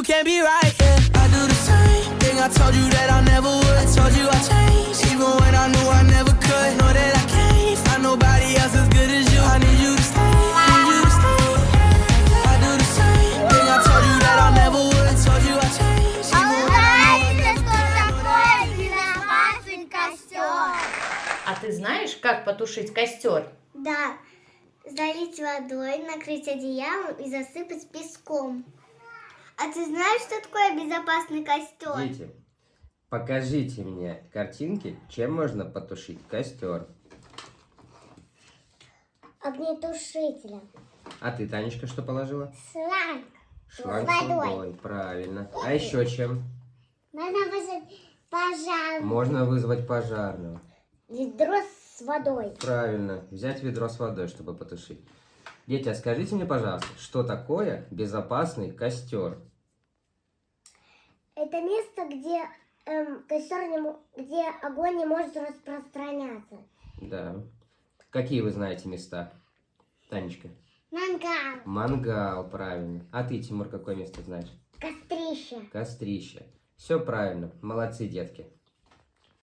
can't be right, yeah. I do the same thing I told you that I never would. I told you I changed, even when I knew I never could. Know that I can't find nobody else as good as you. I need you to stay, need you to stay. I do the same thing I told you that I never would. I told you I changed, А even вы when I знаете, что такое безопасный костер? А ты знаешь, как потушить костер? Да, залить водой, накрыть одеялом и засыпать песком. А ты знаешь, что такое безопасный костер? Дети, покажите мне картинки, чем можно потушить костер. Огнетушителем. А ты, Танечка, что положила? Шланг. Шланг С с водой. водой, правильно. А еще чем? Можно вызвать пожар. Можно вызвать пожарного. Ведро с водой. Правильно, взять ведро с водой, чтобы потушить. Дети, а скажите мне, пожалуйста, что такое безопасный костер? Это место, где где огонь не может распространяться. Да. Какие вы знаете места? Танечка? Мангал. Мангал, правильно. А ты, Тимур, какое место знаешь? Кострище. Кострище. Все правильно. Молодцы, детки.